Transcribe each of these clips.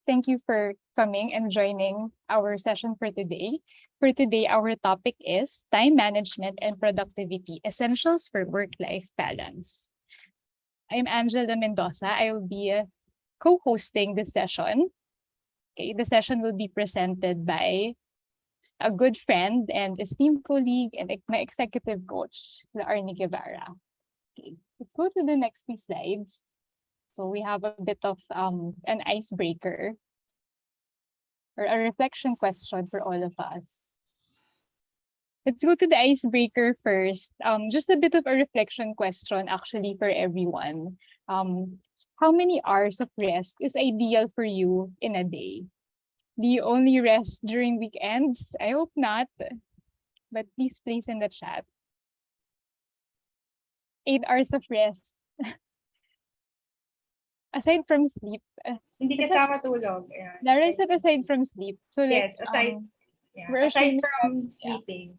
Thank you for coming and joining our session for today. For today, our topic is time management and productivity, essentials for work-life balance. I'm Angela Mendoza. I will be co-hosting the session. Okay, the session will be presented by a good friend and esteemed colleague and my executive coach, Laarni Guevara. Okay, let's go to the next few slides. So we have a bit of an icebreaker or a reflection question for all of us. Let's go to the icebreaker first. Just a bit of a reflection question actually for everyone. How many hours of rest is ideal for you in a day? Do you only rest during weekends? I hope not, but please place in the chat. 8 hours of rest. Aside from sleep. Hindi kasama tulog. Yeah, Lara is aside from sleep. So like, yes, aside assuming, from sleeping.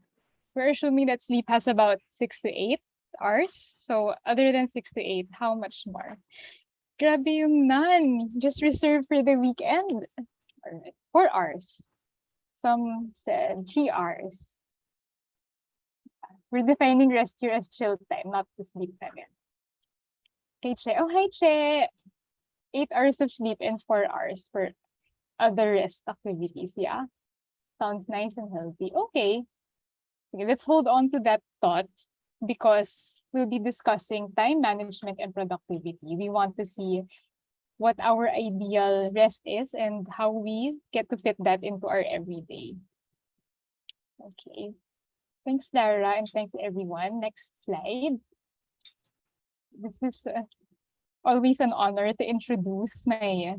We're assuming that sleep has about 6 to 8 hours. So other than 6 to 8, how much more? Grabe yung none. Just reserved for the weekend. Alright, 4 hours. Some said 3 hours. We're defining rest here as chill time, not the sleep time. Hey, Che. Oh, hi, Che. 8 hours of sleep and 4 hours for other rest activities. Yeah. Sounds nice and healthy. Okay. Okay, let's hold on to that thought because we'll be discussing time management and productivity. We want to see what our ideal rest is and how we get to fit that into our everyday. Okay. Thanks, Lara, and thanks, everyone. Next slide. This is always an honor to introduce my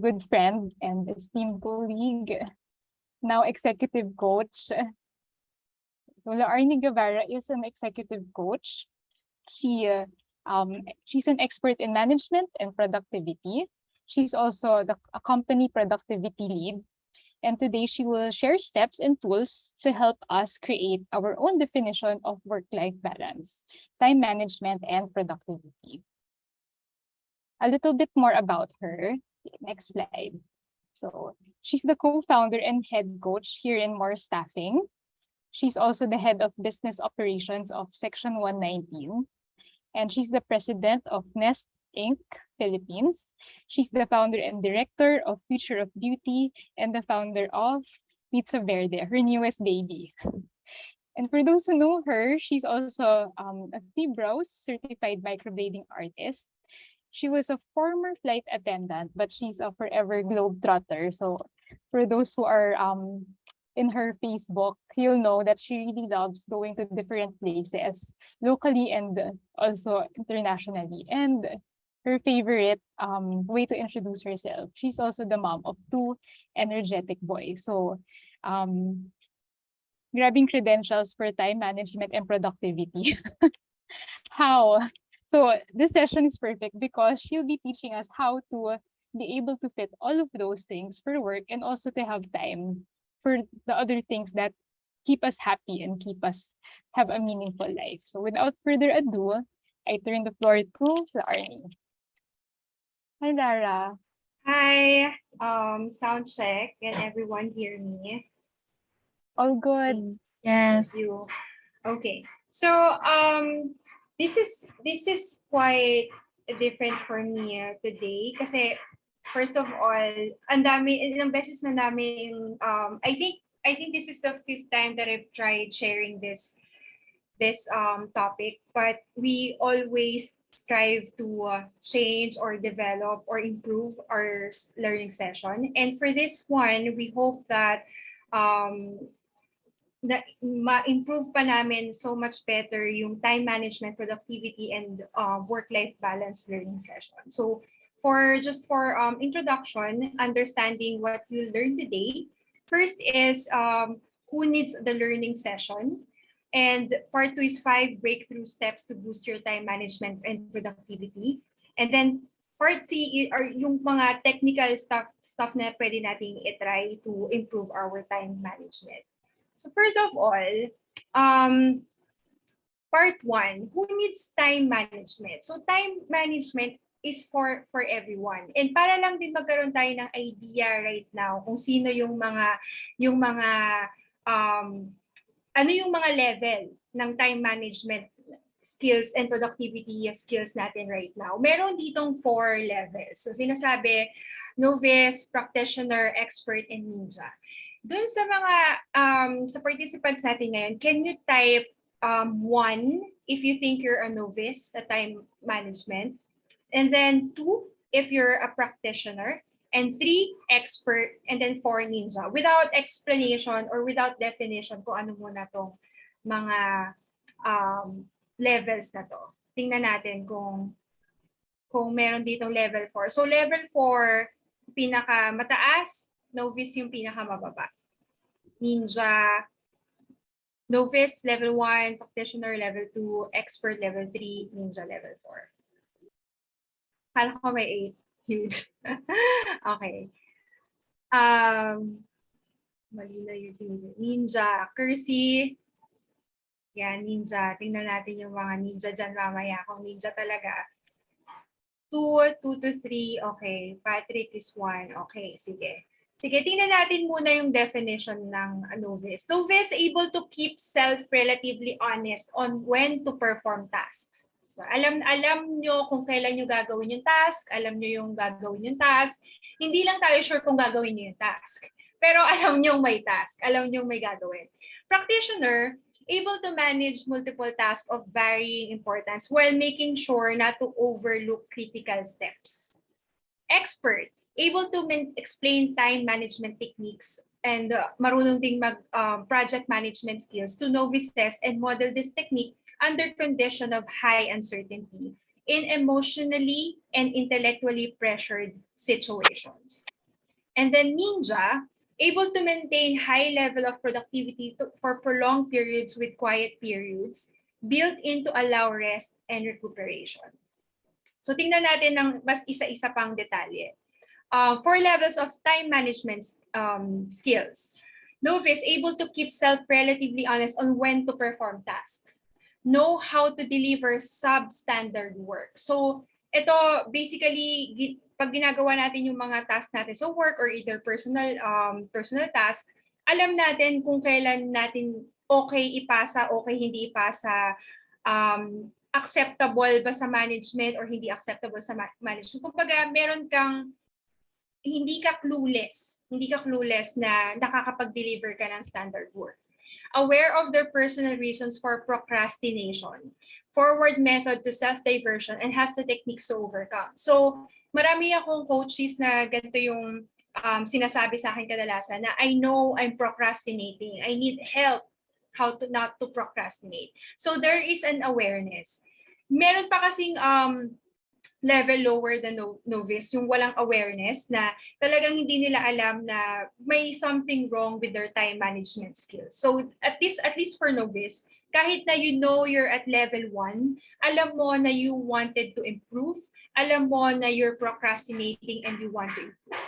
good friend and esteemed colleague, now executive coach. So Laarni Guevara is an executive coach. She's an expert in management and productivity. She's also a company productivity lead. And today she will share steps and tools to help us create our own definition of work-life balance, time management, and productivity. A little bit more about her. Next slide. So she's the co-founder and head coach here in More Staffing. She's also the head of business operations of Section 119. And she's the president of Nest Inc. Philippines. She's the founder and director of Future of Beauty and the founder of Pizza Verde, her newest baby. And for those who know her, she's also a Fibros certified microblading artist. She was a former flight attendant, but she's a forever globetrotter. So for those who are in her Facebook, you'll know that she really loves going to different places, locally and also internationally. And her favorite way to introduce herself, she's also the mom of 2 energetic boys. So grabbing credentials for time management and productivity. How? So this session is perfect because she'll be teaching us how to be able to fit all of those things for work and also to have time for the other things that keep us happy and keep us have a meaningful life. So without further ado, I turn the floor to Laarni. Hi, Lara. Hi, sound check. Can everyone hear me? All good. Yes. Thank you. Okay. So this is quite different for me today kasi first of all, ang dami ilang beses na namin I think this is the 5th time that I've tried sharing this topic, but we always strive to change or develop or improve our learning session. And for this one, we hope that na ma-improve pa namin so much better yung time management, productivity, and work-life balance learning session. So for introduction, understanding what you learned today, first is who needs the learning session, and part 2 is 5 breakthrough steps to boost your time management and productivity. And then part 3 are yung mga technical stuff na pwede nating i-try to improve our time management. So first of all, part 1, who needs time management? So time management for everyone. And para lang din magkaroon tayo ng idea right now kung sino yung mga ano yung mga level ng time management skills and productivity skills natin right now. Meron ditong 4 levels. So sinasabi, novice, practitioner, expert, and ninja. Dun sa mga sa participants natin ngayon, can you type 1 if you think you're a novice sa time management? And then 2 if you're a practitioner, and 3 expert, and then 4 ninja. Without explanation or without definition kung ano muna tong mga levels na to. Tingnan natin kung meron ditong level 4. So level 4, pinaka mataas, novice yung pinaka mababa. Ninja, novice level 1, practitioner level 2, expert level 3, ninja level 4. Kala ko may 8. Huge. Okay. Mali na yung ninja, Kersey. Yan, ninja. Tingnan natin yung mga ninja dyan mamaya. Kung ninja talaga. 2 to 3. Okay. Patrick is 1. Okay, sige. Sige, tingnan natin muna yung definition ng novice. Novice, able to keep self relatively honest on when to perform tasks. Alam nyo kung kailan nyo gagawin yung task, alam nyo yung gagawin yung task. Hindi lang tayo sure kung gagawin nyo yung task. Pero alam nyo may task, alam nyo may gagawin. Practitioner, able to manage multiple tasks of varying importance while making sure not to overlook critical steps. Expert, able to explain time management techniques and marunong ding project management skills to novices and model this technique under condition of high uncertainty in emotionally and intellectually pressured situations. And then ninja, able to maintain high level of productivity for prolonged periods with quiet periods, built in to allow rest and recuperation. So tingnan natin ng mas isa-isa pang detalye. 4 levels of time management skills. Novice, able to keep self relatively honest on when to perform tasks. Know how to deliver substandard work. So ito basically pag ginagawa natin yung mga task natin sa work or either personal task, alam natin kung kailan natin okay ipasa, okay hindi ipasa, acceptable ba sa management or hindi acceptable sa management. Kumbaga meron kang hindi ka clueless na nakakapag-deliver ka ng standard work. Aware of their personal reasons for procrastination, forward method to self-diversion, and has the techniques to overcome. So, marami akong coaches na ganito yung sinasabi sa akin kadalasan na I know I'm procrastinating. I need help how to not to procrastinate. So, there is an awareness. Meron pa kasing level lower than novice, yung walang awareness na talagang hindi nila alam na may something wrong with their time management skills. So at least for novice, kahit na you know you're at level 1, alam mo na you wanted to improve, alam mo na you're procrastinating and you want to improve.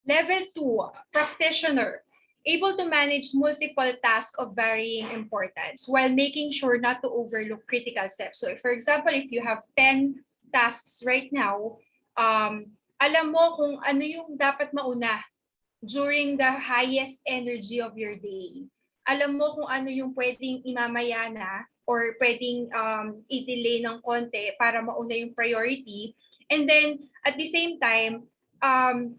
Level 2, practitioner. Able to manage multiple tasks of varying importance while making sure not to overlook critical steps. So, for example, if you have 10 tasks right now, alam mo kung ano yung dapat mauna during the highest energy of your day. Alam mo kung ano yung pwedeng imamaya na or pwedeng i-delay ng konti para mauna yung priority. And then, at the same time,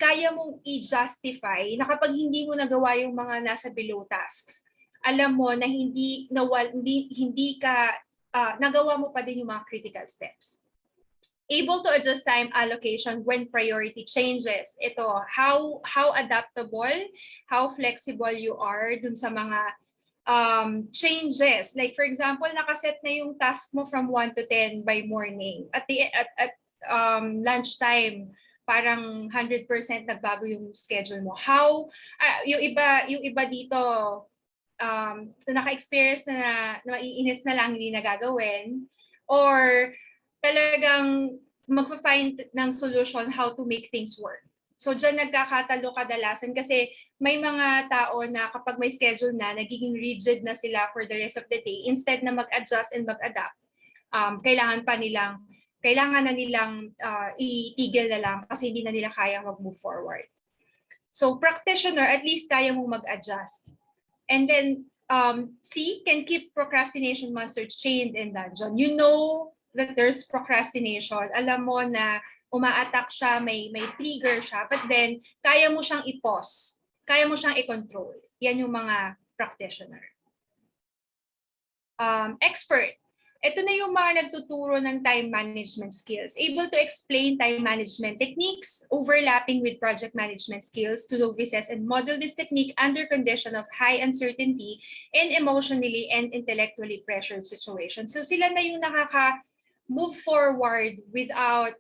kaya mong i-justify na kapag hindi mo nagawa yung mga nasa below tasks, alam mo na hindi ka nagawa mo pa din yung mga critical steps. Able to adjust time allocation when priority changes. Ito, how adaptable, how flexible you are dun sa mga changes. Like for example, nakaset na yung task mo from 1 to 10 by morning. At lunchtime, parang 100% nagbago yung schedule mo. Yung iba dito naka-experience na maiinis na lang hindi nagagawin or talagang magfa-find ng solution how to make things work. So dyan nagkakatalo kadalasan kasi may mga tao na kapag may schedule na, nagiging rigid na sila for the rest of the day. Instead na mag-adjust and mag-adapt, kailangan pa nilang kailangan na nilang itigil na lang kasi hindi na nila kaya mag-move forward. So practitioner, at least kaya mong mag-adjust. And then C, can keep procrastination monsters chained in dungeon. You know that there's procrastination. Alam mo na uma-attack siya, may trigger siya, but then kaya mo siyang i-pause. Kaya mo siyang i-control. Yan yung mga practitioner. Expert. Ito na yung mga nagtuturo ng time management skills. Able to explain time management techniques, overlapping with project management skills to novices and model this technique under condition of high uncertainty in emotionally and intellectually pressured situations. So sila na yung nakaka-move forward without,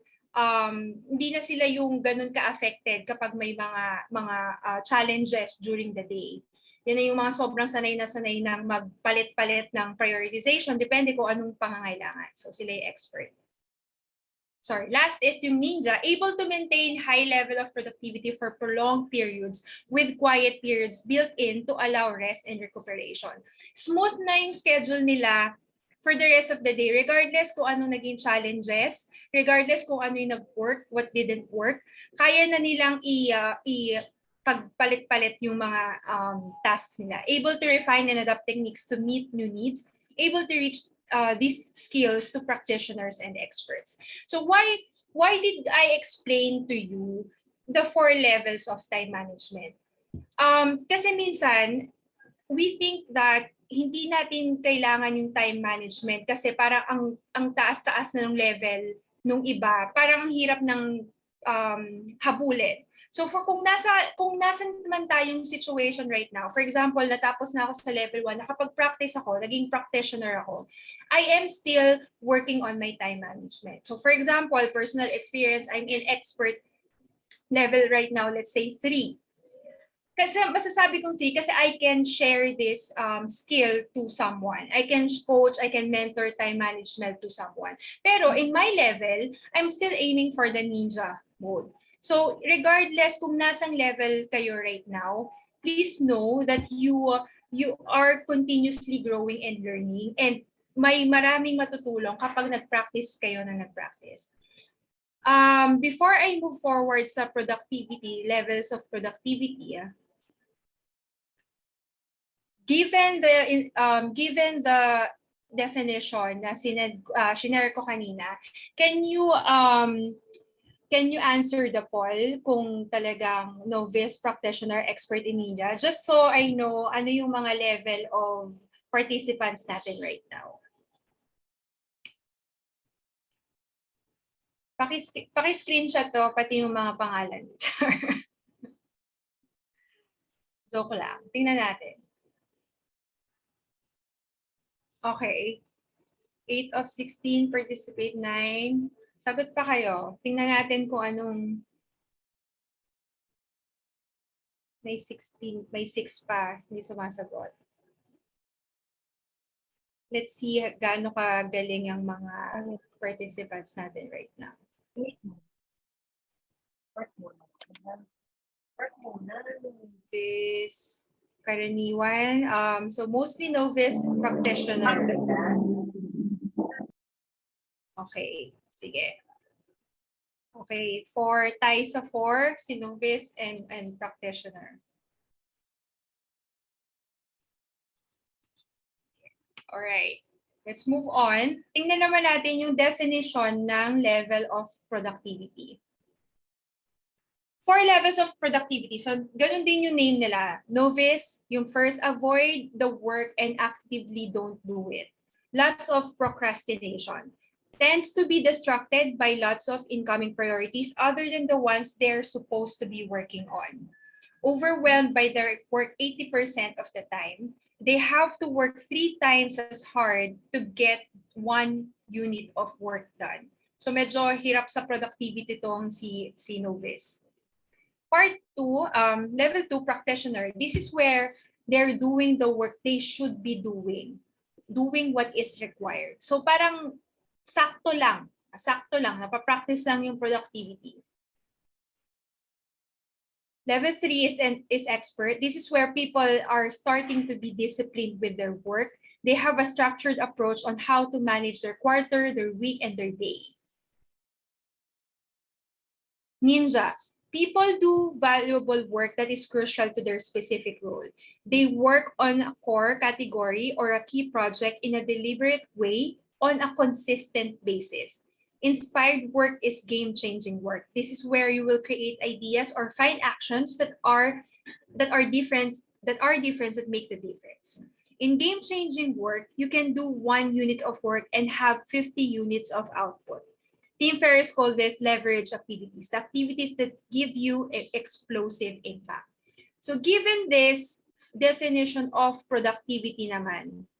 hindi na sila yung ganun ka-affected kapag may mga challenges during the day. Yan na yung mga sobrang sanay ng magpalit-palit ng prioritization, depende kung anong pangangailangan. So sila yung expert. Sorry, last is yung ninja, able to maintain high level of productivity for prolonged periods with quiet periods built in to allow rest and recuperation. Smooth na yung schedule nila for the rest of the day, regardless kung anong naging challenges, regardless kung ano yung nag-work, what didn't work, kaya na nilang pagpalit-palit yung mga tasks nila. Able to refine and adapt techniques to meet new needs. Able to reach these skills to practitioners and experts. So why did I explain to you the 4 levels of time management? Kasi minsan, we think that hindi natin kailangan yung time management kasi parang ang taas-taas na ng level nung iba. Parang ang hirap ng habulin. So kung nasa naman tayong situation right now, for example, natapos na ako sa level 1, nakapag-practice ako, naging practitioner ako, I am still working on my time management. So for example, personal experience, I'm in expert level right now, let's say 3. Kasi masasabi kong 3 kasi I can share this skill to someone. I can coach, I can mentor time management to someone. Pero in my level, I'm still aiming for the ninja mode. So regardless kung nasang level kayo right now, please know that you are continuously growing and learning, and may maraming matutulong kapag nag-practice kayo na nag-practice. Before I move forward sa productivity, levels of productivity, given the definition na sinare ko kanina, can you answer the poll kung talagang novice, practitioner, expert in ninja? Just so I know ano yung mga level of participants natin right now. Paki-screenshot to, pati yung mga pangalan. Joke lang. Tingnan natin. Okay. 8 of 16, participate 9. Sagot pa kayo. Tingnan natin kung anong may 16, may 6 pa, hindi sumasagot. Let's see gaano kagaling ang mga participants natin right now. This karaniwan. So mostly novice practitioner. Okay, sige. Okay, 4 tayo sa 4, si novice and practitioner. Alright, let's move on. Tingnan naman natin yung definition ng level of productivity. 4 levels of productivity. So, ganun din yung name nila. Novice, yung first, avoid the work and actively don't do it. Lots of procrastination. Tends to be distracted by lots of incoming priorities other than the ones they're supposed to be working on. Overwhelmed by their work 80% of the time. They have to work 3 times as hard to get 1 unit of work done. So medyo hirap sa productivity tong si novice. Part 2, level 2 practitioner. This is where they're doing the work they should be doing what is required. So parang sakto lang, napapractice lang yung productivity. Level 3 is expert. This is where people are starting to be disciplined with their work. They have a structured approach on how to manage their quarter, their week, and their day. Ninja. People do valuable work that is crucial to their specific role. They work on a core category or a key project in a deliberate way on a consistent basis. Inspired work is game-changing work. This is where you will create ideas or find actions that make the difference. In game-changing work, you can do 1 unit of work and have 50 units of output. Team Ferriss called this leverage activities, the activities that give you an explosive impact. So given this definition of productivity naman,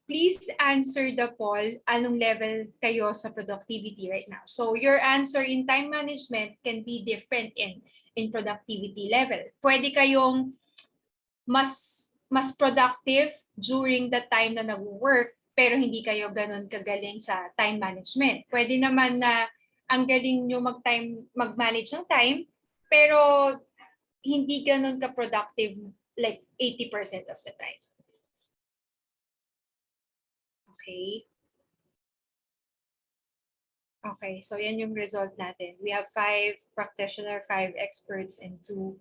please answer the poll, anong level kayo sa productivity right now. So your answer in time management can be different in productivity level. Pwede kayong mas productive during the time na nag-work, pero hindi kayo ganun kagaling sa time management. Pwede naman na ang galing nyo mag-manage ng time, pero hindi ganun ka-productive like 80% of the time. Okay. Okay, so yan yung result natin. We have 5 practitioners, 5 experts, and 2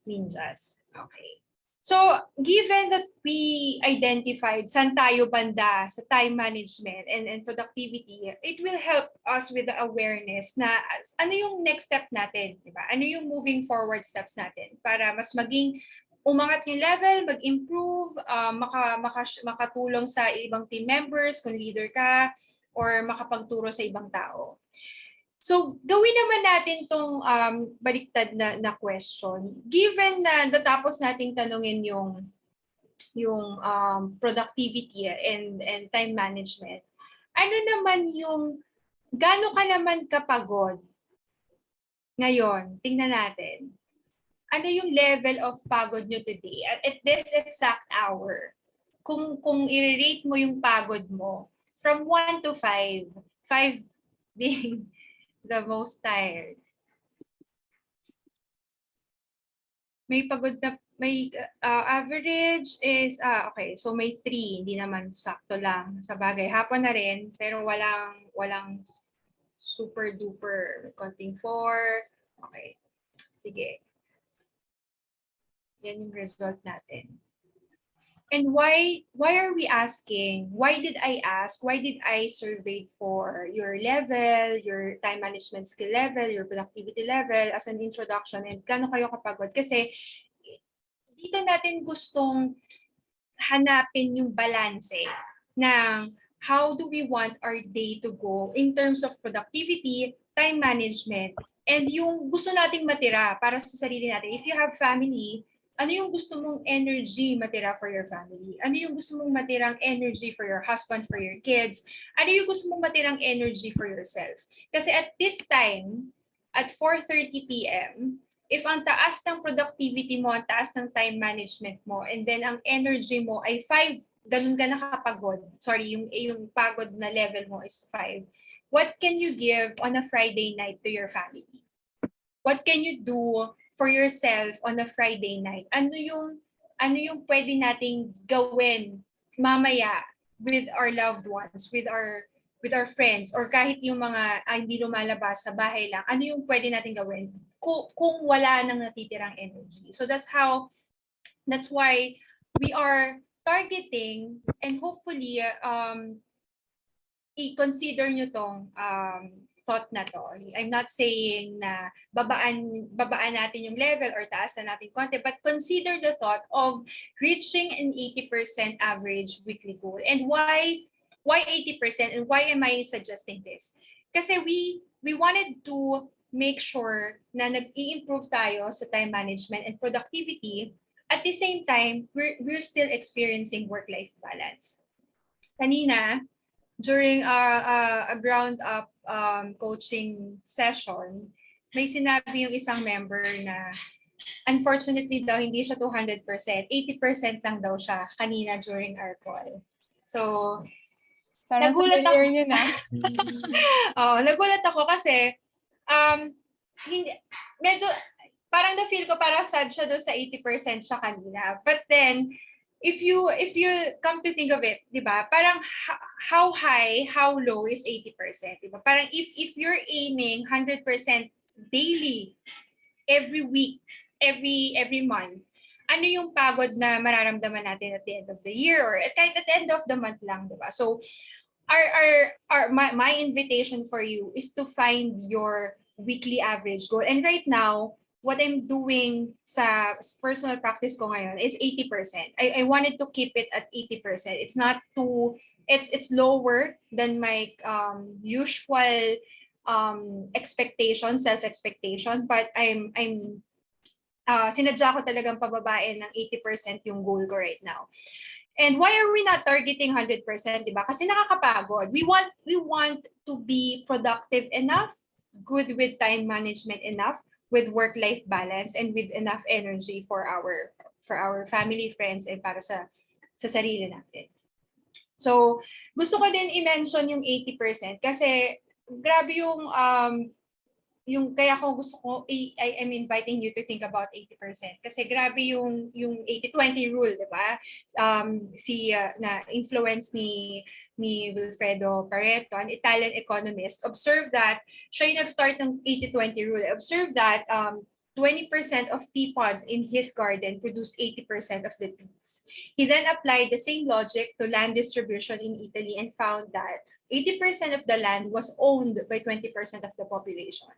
ninjas. Okay. So, given that we identified saan tayo banda sa time management and productivity, it will help us with the awareness na ano yung next step natin, di ba? Ano yung moving forward steps natin para mas maging umangat yung level, mag-improve, makatulong sa ibang team members kung leader ka, or makapagturo sa ibang tao. So, gawin naman natin tong baliktad na question. Given na natapos nating tanungin yung productivity and time management, ano naman yung, gaano ka naman kapagod ngayon? Tingnan natin. Ano yung level of pagod nyo today at this exact hour? Kung i-rate mo yung pagod mo, from 1 to 5, 5 being the most tired. May pagod na, may average is, okay, so may 3, hindi naman sakto lang. Sa bagay, hapon na rin, pero walang super duper, konting 4. Okay, sige. Yan yung result natin. And why are we asking? Why did I ask? Why did I survey for your level, your time management skill level, your productivity level as an introduction, and gaano kayo kapagod? Kasi dito natin gustong hanapin yung balanse ng how do we want our day to go in terms of productivity, time management, and yung gusto nating matira para sa sarili natin. If you have family, ano yung gusto mong energy matira for your family? Ano yung gusto mong matirang energy for your husband, for your kids? Ano yung gusto mong matirang energy for yourself? Kasi at this time, at 4:30 p.m., if ang taas ng productivity mo, ang taas ng time management mo, and then ang energy mo ay 5, ganun ka nakapagod. Sorry, yung pagod na level mo is 5. What can you give on a Friday night to your family? What can you do for yourself on a Friday night? Ano yung pwede nating gawin mamaya with our loved ones, with our friends, or kahit yung mga hindi lumalabas sa bahay lang, ano yung pwede nating gawin kung wala nang natitirang energy? So that's why we are targeting, and hopefully i-consider nyo tong thought na to. I'm not saying na babaan natin yung level or taas na natin konti, but consider the thought of reaching an 80% average weekly goal. And why 80%, and why am I suggesting this? Kasi we wanted to make sure na nag-i-improve tayo sa time management and productivity. At the same time, we're still experiencing work-life balance. Kanina, during a ground-up coaching session, may sinabi yung isang member na unfortunately daw hindi siya 200%, 80% lang daw siya kanina during our call. So, nagulat ako. Yun, Nagulat ako kasi hindi, medyo parang na-feel ko parang sad siya doon sa 80% siya kanina. But then, if you come to think of it, 'di ba? Parang how high, how low is 80%, 'di ba? Parang if you're aiming 100% daily, every week, every month, ano yung pagod na mararamdaman natin at the end of the year or kahit at the end of the month lang, 'di ba? So my invitation for you is to find your weekly average goal. And right now, what I'm doing sa personal practice ko ngayon is 80%. I wanted to keep it at 80%. It's not too, it's lower than my usual expectation, self-expectation, but I'm sinadya ko talagang pababain ng 80% yung goal ko right now. And why are we not targeting 100%, diba? Kasi nakakapagod. We want to be productive enough, good with time management enough, with work-life balance, and with enough energy for our family, friends, and para sa sarili natin. So, gusto ko din i-mention yung 80% kasi grabe yung kaya ko gusto ko I'm inviting you to think about 80% kasi grabe yung 80-20 rule, 'di ba? Na influence ni Wilfredo Pareto, an Italian economist, observed that siya yung nag-start ng 80-20 rule. Observed that 20% of pea pods in his garden produced 80% of the peas. He then applied the same logic to land distribution in Italy and found that 80% of the land was owned by 20% of the population.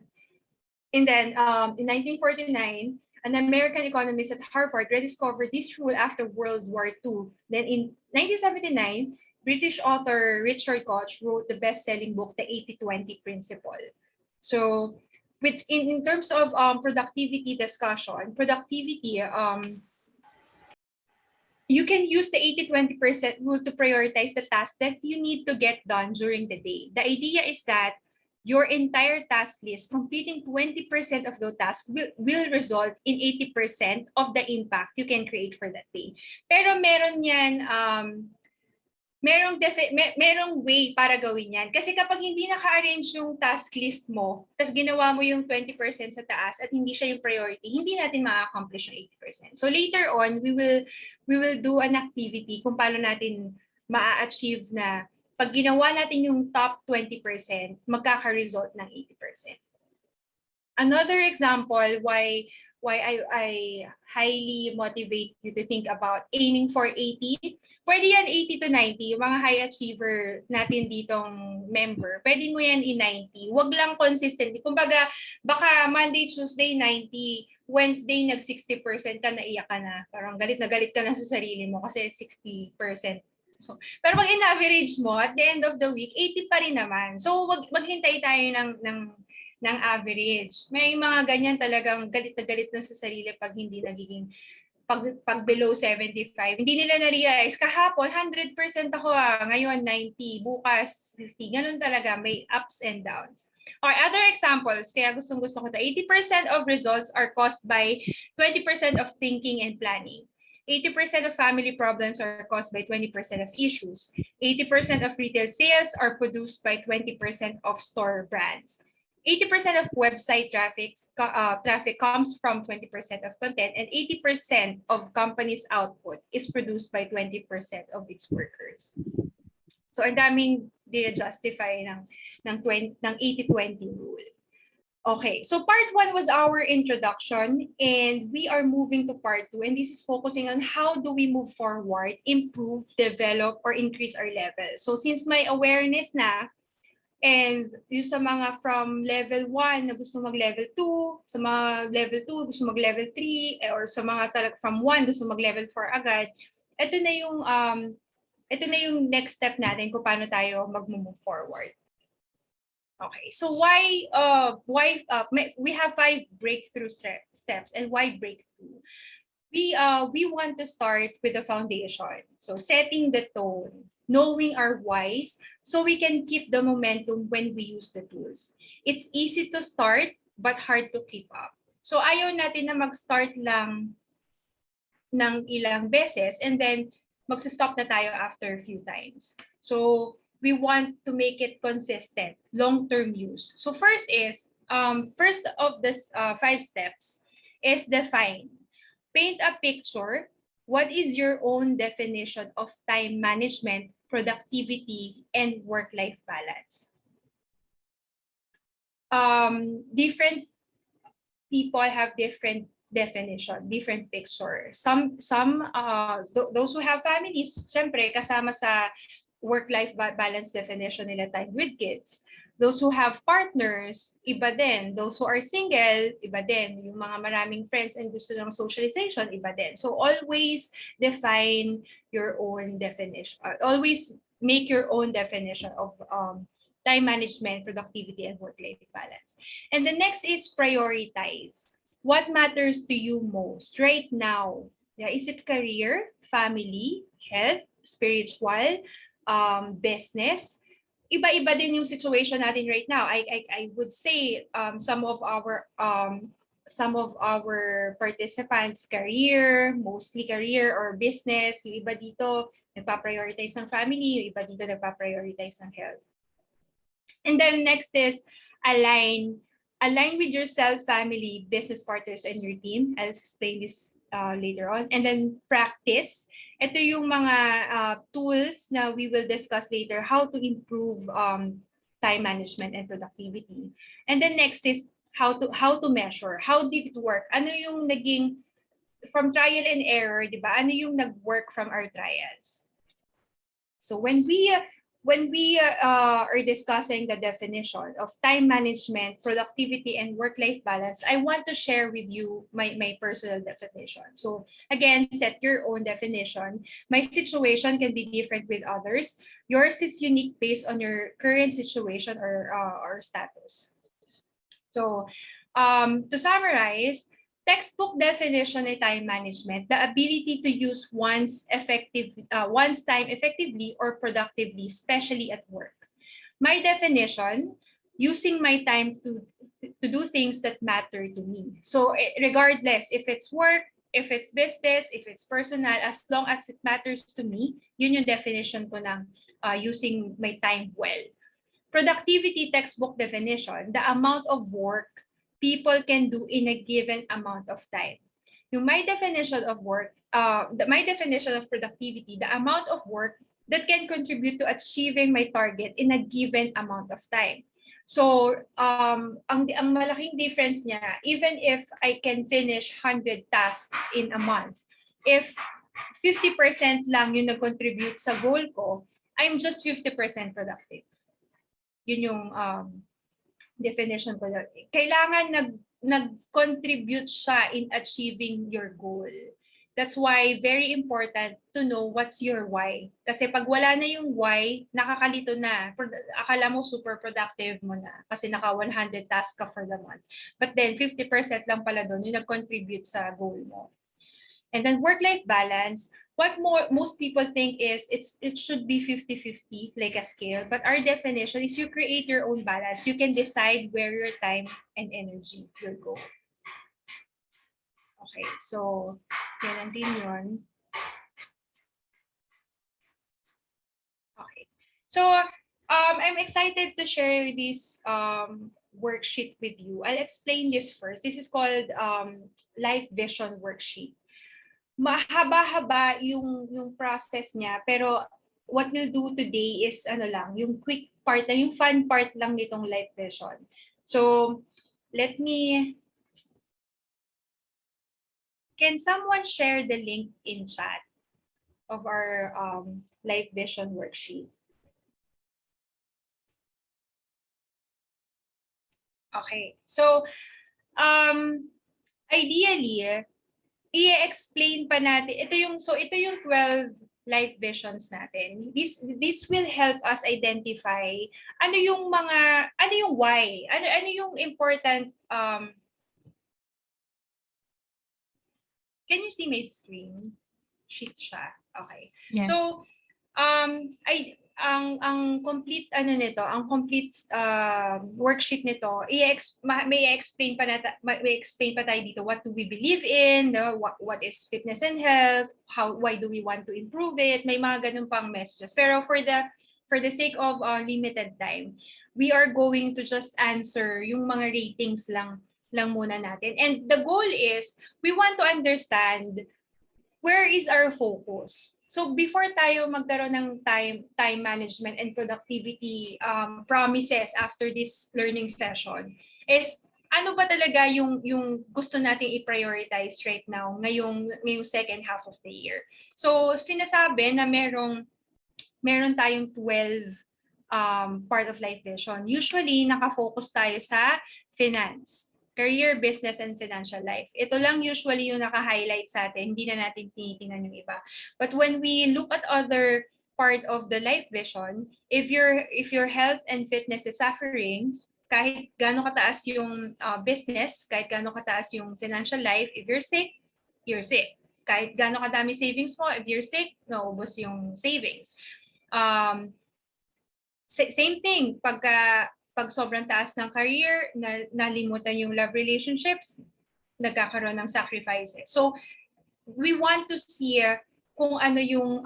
And then in 1949, an American economist at Harvard rediscovered this rule after World War II. Then in 1979, British author Richard Koch wrote the best-selling book, The 80-20 Principle. So in terms of productivity discussion, you can use the 80-20% rule to prioritize the tasks that you need to get done during the day. The idea is that your entire task list, completing 20% of those tasks will result in 80% of the impact you can create for that day. Pero meron yan, merong way para gawin yan. Kasi kapag hindi naka-arrange yung task list mo, tapos ginawa mo yung 20% sa taas at hindi siya yung priority, hindi natin ma-accomplish yung 80%. So later on, we will do an activity kung paano natin ma-achieve na pag ginawa natin yung top 20%, magkaka-result ng 80%. Another example why I highly motivate you to think about aiming for 80. Pwede yan 80 to 90, yung mga high achiever natin ditong member. Pwede mo yan i-90. Wag lang consistently. Kumbaga, baka Monday, Tuesday, 90, Wednesday, nag-60% ka, naiyak ka na. Parang galit na galit ka na sa sarili mo kasi 60%. Pero pag in-average mo, at the end of the week, 80 pa rin naman. So, maghintay tayo ng average. May mga ganyan talagang galit na sa sarili pag hindi nagiging, pag below 75. Hindi nila na-realize, kahapon, 100% ako ngayon 90, bukas 50. Ganun talaga, may ups and downs. Or other examples, kaya gustong-gusto ko ito, 80% of results are caused by 20% of thinking and planning. 80% of family problems are caused by 20% of issues. 80% of retail sales are produced by 20% of store brands. 80% of website traffic comes from 20% of content, and 80% of companies' output is produced by 20% of its workers. So, ang daming justify ng 80-20 rule. Okay, so part 1 was our introduction, and we are moving to part 2, and this is focusing on how do we move forward, improve, develop, or increase our level. So since may awareness na, and yung sa mga from level 1 na gusto mag-level 2, sa mga level 2 gusto mag-level 3, or sa mga from 1 gusto mag-level 4 agad, ito na yung next step natin kung paano tayo mag-move forward. Okay, so why we have 5 breakthrough steps, and why breakthrough? We want to start with the foundation. So setting the tone, knowing our whys, so we can keep the momentum when we use the tools. It's easy to start, but hard to keep up. So ayaw natin na mag-start lang ng ilang beses, and then magsa-stop na tayo after a few times. So we want to make it consistent, long-term use. So first of the 5 steps is define. Paint a picture what is your own definition of time management, productivity, and work-life balance? Different people have different definition, different picture. Those who have families, syempre kasama sa work-life balance definition nila time with kids. Those who have partners, iba din. Those who are single, iba din. Yung mga maraming friends and gusto ng socialization, iba din. So always define your own definition. Always make your own definition of time management, productivity, and work-life balance. And the next is prioritize. What matters to you most right now? Yeah, is it career, family, health, spiritual, business? Iba-iba din yung situation natin right now. I would say some of our participants career, mostly career or business, yung iba dito nagpa-prioritize ng family, yung iba dito nagpa-prioritize ng health. And then next is align with yourself, family, business partners, and your team. I'll explain this later on. And then practice. Ito yung mga tools na we will discuss later, how to improve time management and productivity. And then next is how to measure. How did it work? Ano yung naging from trial and error, di ba? Ano yung nag-work from our trials? So when we are discussing the definition of time management, productivity, and work-life balance, I want to share with you my personal definition. So again, set your own definition. My situation can be different with others. Yours is unique based on your current situation or status. So to summarize, textbook definition of time management, the ability to use one's time effectively or productively, especially at work. My definition, using my time to do things that matter to me. So regardless if it's work, if it's business, if it's personal, as long as it matters to me, yun yung definition ko ng using my time well. Productivity textbook definition, the amount of work people can do in a given amount of time. Yung my definition of work, my definition of productivity, the amount of work that can contribute to achieving my target in a given amount of time. So, ang malaking difference niya, even if I can finish 100 tasks in a month, if 50% lang yung nag-contribute sa goal ko, I'm just 50% productive. Yun yung definition ko. Kailangan nag-contribute siya in achieving your goal. That's why very important to know what's your why. Kasi pag wala na yung why, nakakalito na. Akala mo super productive mo na kasi naka 100 tasks ka for the month. But then 50% lang pala doon yung nag-contribute sa goal mo. And then work-life balance, what most people think is it should be 50-50 like a scale, but our definition is you create your own balance. You can decide where your time and energy will go. Okay, so yan din yun. Okay, so I'm excited to share this worksheet with you. I'll explain this first. This is called Life Vision Worksheet. Mahaba-haba yung process niya, pero what we'll do today is yung quick part na yung fun part lang nitong life vision. So can someone share the link in chat of our life vision worksheet? Okay, so ideally i-explain pa natin. Ito yung 12 life visions natin. This will help us identify ano yung why, ano yung important can you see my screen? Sheet siya. Okay. Yes. So ang complete ang complete worksheet nito, may explain pa tayo dito what do we believe in, what is fitness and health, why do we want to improve it, may mga ganun pang messages. Pero for the sake of limited time, we are going to just answer yung mga ratings lang muna natin. And the goal is we want to understand where is our focus? So before tayo magkaroon ng time management and productivity promises after this learning session is ano ba talaga yung gusto nating i-prioritize right now ngayong second half of the year. So sinasabi na meron tayong 12 part of life vision. Usually nakafocus tayo sa finance, career, business, and financial life. Ito lang usually yung naka-highlight sa atin, hindi na natin tinitingnan yung iba. But when we look at other part of the life vision, if your health and fitness is suffering, kahit gaano kataas yung business, kahit gaano kataas yung financial life, if you're sick, you're sick. Kahit gaano kadami savings mo, if you're sick, naubos yung savings. Same thing, pag sobrang taas ng career, nalimutan yung love relationships, nagkakaroon ng sacrifices. So, we want to see kung ano yung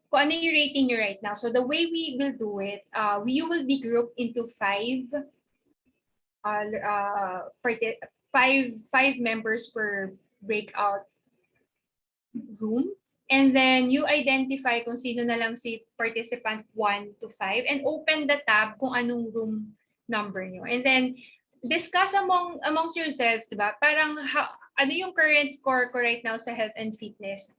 rating nyo right now. So, the way we will do it, you will be grouped into five members per breakout room. And then you identify kung sino na lang si participant 1 to 5 and open the tab kung anong room number nyo. And then discuss amongst yourselves, diba? Parang ano yung current score ko right now sa health and fitness?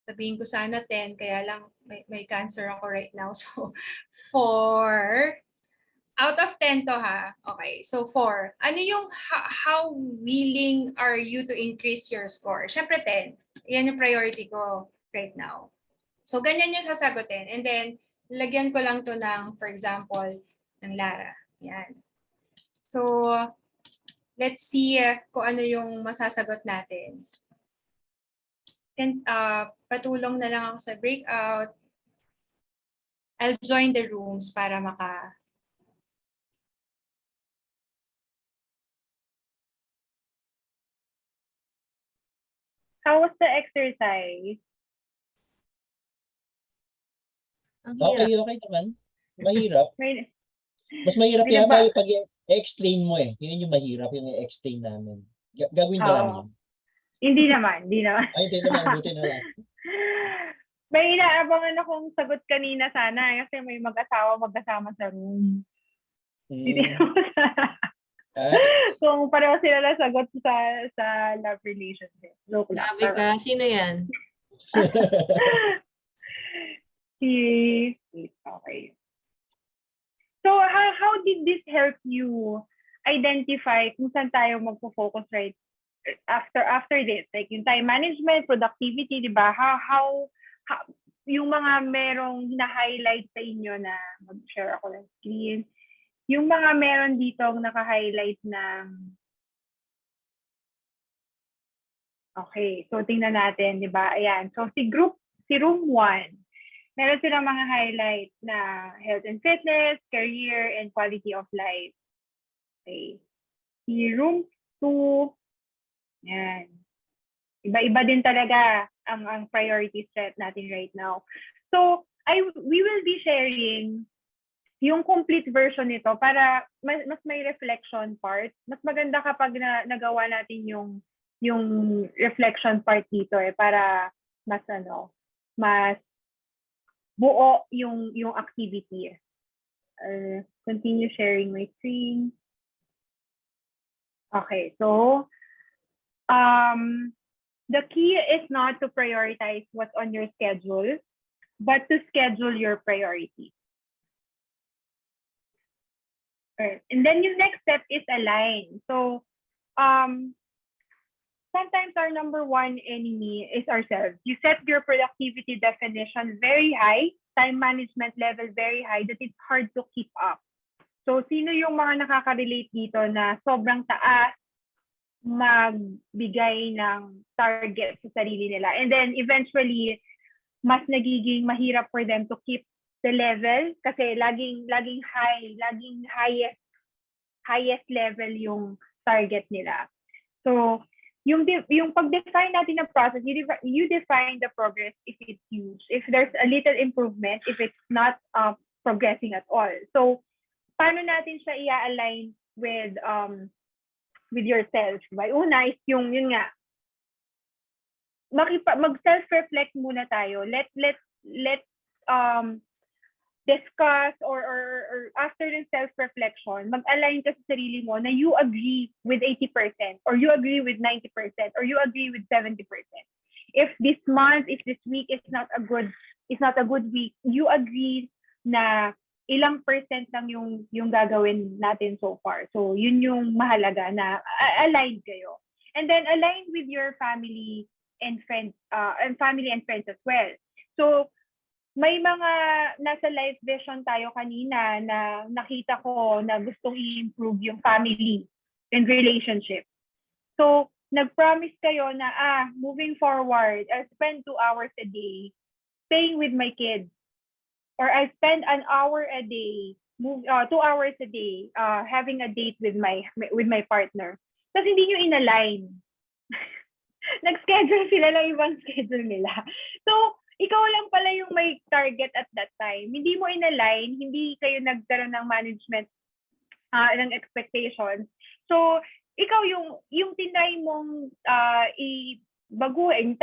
Sabihin ko sana 10, kaya lang may cancer ako right now. So 4 out of 10 to ha. Okay, so 4. Ano yung how willing are you to increase your score? Syempre 10. Yan yung priority ko right now. So ganyan yung sasagutin. And then, lagyan ko lang to ng, for example, ng Lara. Yan. So, let's see kung ano yung masasagot natin. Patulong na lang ako sa breakout. I'll join the rooms para How was the exercise? Okay naman. Mahirap. Mas mahirap Di ba? yata yung pag-explain mo eh. Yun yung mahirap, yung i-explain namin. Gagawin ka namin. Hindi naman. Ay, hindi naman. Buti na lang. May inaabangan akong sagot kanina sana kasi may mag-asawa magkasama sa room. Hindi kung pareho sila na sagot sa love relationship. Joke lang. Grabe ka. Sino yan? Okay. So, how did this help you identify kung saan tayo magpo-focus right after this? Like yung time management, productivity, di ba? How yung mga merong na-highlight sa inyo na mag-share ako ng screen, yung mga meron dito naka-highlight ng okay, so tingnan natin, di ba? Ayan. So si room 1, meron silang mga highlight na health and fitness, career, and quality of life. Okay. Si room 2, yan. Iba-iba din talaga ang priority set natin right now. So we will be sharing yung complete version nito para mas may reflection part. Mas maganda kapag nagawa natin yung reflection part dito para mas buo yung activity. Continue sharing my screen. Okay, so the key is not to prioritize what's on your schedule, but to schedule your priorities. And then yung next step is align. So sometimes our number one enemy is ourselves. You set your productivity definition very high, time management level very high, that it's hard to keep up. So sino yung mga nakaka-relate dito na sobrang taas magbigay ng target sa sarili nila. And then eventually, mas nagiging mahirap for them to keep the level kasi laging highest level yung target nila. So, yung pag-define natin ng process, you define the progress if it's huge. If there's a little improvement, if it's not progressing at all. So, paano natin siya i-align with yourself? Diba? Una is yun nga, mag-self-reflect muna tayo. Let discuss or after the self-reflection, mag-align ka sa sarili mo na you agree with 80% or you agree with 90% or you agree with 70%. If this week is not a good week, you agree na ilang percent lang yung gagawin natin so far. So yun yung mahalaga na align kayo. And then align with your family and friends as well. So may mga nasa life vision tayo kanina na nakita ko na gustong i-improve yung family and relationship. So, nag-promise kayo na, moving forward, I'll spend 2 hours a day staying with my kids. Or I'll spend an hour a day, 2 hours a day, having a date with my partner. Tapos hindi nyo in-align. Nag-schedule sila lang ibang schedule nila. So, ikaw lang pala yung may target at that time. Hindi mo in-align, hindi kayo nagkaroon ng management ng expectations. So, ikaw yung tinry mong baguhin,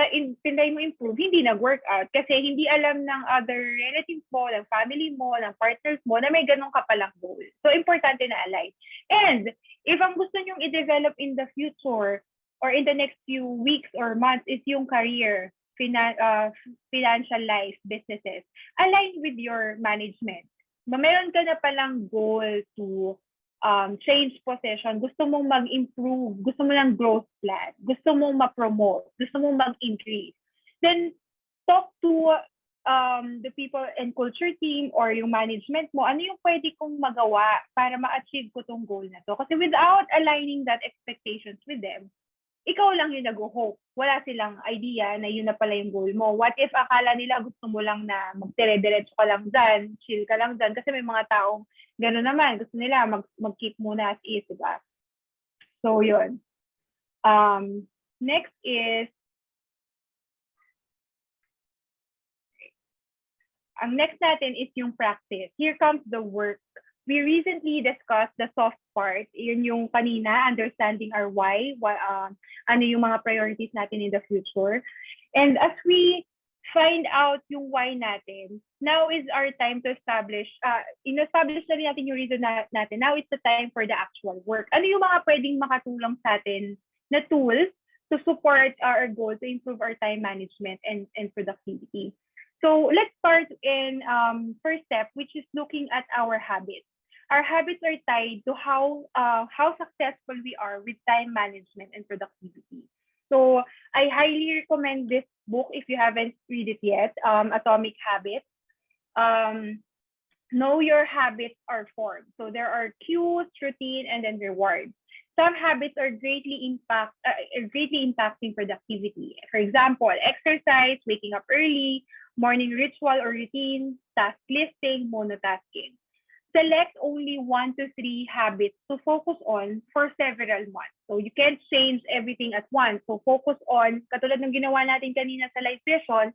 tinry mo improve, hindi nag-work out kasi hindi alam ng other relatives mo, ng family mo, ng partners mo na may ganun ka palang goal. So, importante na align. And, if ang gusto nyong i-develop in the future or in the next few weeks or months is yung career, financial life, businesses, align with your management. Meron ka na palang goal to change position, gusto mong mag-improve, gusto mo ng growth plan, gusto mong ma-promote, gusto mong mag-increase. Then, talk to the people and culture team or yung management mo, ano yung pwede kong magawa para ma-achieve ko tong goal na to. Kasi without aligning that expectations with them, ikaw lang yung nag-hope. Wala silang idea na yun na pala yung goal mo. What if akala nila gusto mo lang na magtire-diretso ka lang dyan, chill ka lang dyan, kasi may mga taong gano'n naman. Gusto nila mag-keep muna as is, diba? So, yun. Next is, ang next natin is yung practice. Here comes the work. We recently discussed the soft part. Yun yung kanina, understanding our why, ano yung mga priorities natin in the future. And as we find out yung why natin, now is our time to establish, in-establish na rin natin yung reason natin. Now is the time for the actual work. Ano yung mga pwedeng makatulong sa atin na tools to support our goal to improve our time management and productivity. So let's start in first step, which is looking at our habits. Our habits are tied to how successful we are with time management and productivity. So I highly recommend this book if you haven't read it yet, Atomic Habits. Know your habits are formed. So there are cues, routine, and then rewards. Some habits are greatly impacting productivity. For example, exercise, waking up early, morning ritual or routine, task listing, monotasking. Select only 1 to 3 habits to focus on for several months. So you can't change everything at once. So focus on, katulad ng ginawa natin kanina sa live session,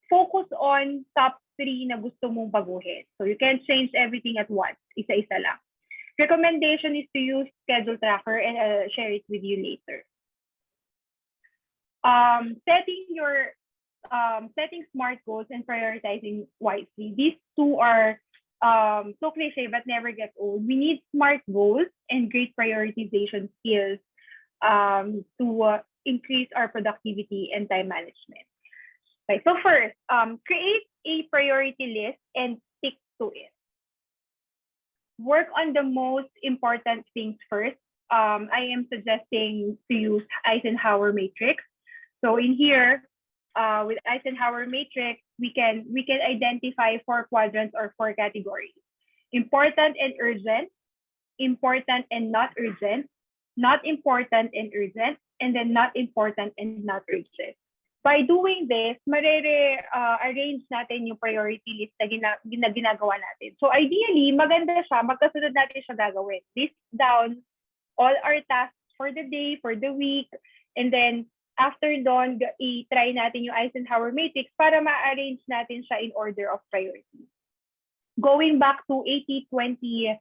focus on top 3 na gusto mong baguhin. So you can't change everything at once. Isa-isa lang. Recommendation is to use schedule tracker and I'll share it with you later. Setting smart goals and prioritizing wisely. These two are so cliche but never get old. We need smart goals and great prioritization skills to increase our productivity and time management. Okay, so first, create a priority list and stick to it. Work on the most important things first. I am suggesting to use Eisenhower matrix. So in here, with Eisenhower matrix, we can identify 4 quadrants or 4 categories. Important and urgent, important and not urgent, not important and urgent, and then not important and not urgent. By doing this, arrange natin yung priority list na ginagawa natin. So ideally, maganda siya, magkasunod natin siya gagawin. List down all our tasks for the day, for the week, and then after doon, i-try natin yung Eisenhower matrix para ma-arrange natin siya in order of priority. Going back to 80-20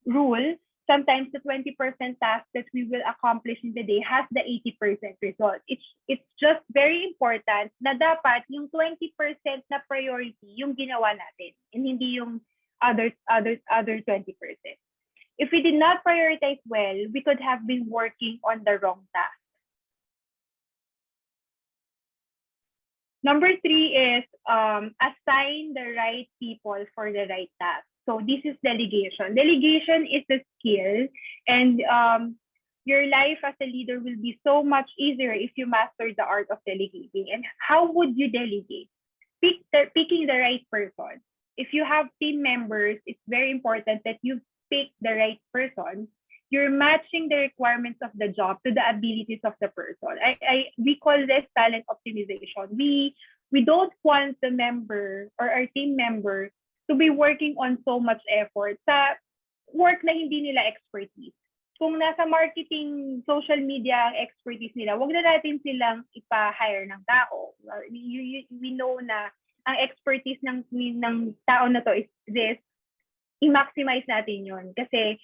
rule, sometimes the 20% task that we will accomplish in the day has the 80% result. It's just very important na dapat yung 20% na priority yung ginawa natin and hindi yung other 20%. If we did not prioritize well, we could have been working on the wrong task. Number 3 is assign the right people for the right task. So this is delegation. Delegation is a skill, and your life as a leader will be so much easier if you master the art of delegating. And how would you delegate? Picking the right person. If you have team members, it's very important that you pick the right person. You're matching the requirements of the job to the abilities of the person. We call this talent optimization. We don't want the member or our team member to be working on so much effort sa work na hindi nila expertise. Kung nasa marketing, social media ang expertise nila, wag na natin silang ipa-hire ng tao. We know na ang expertise ng tao na to is this, i-maximize natin yon. Kasi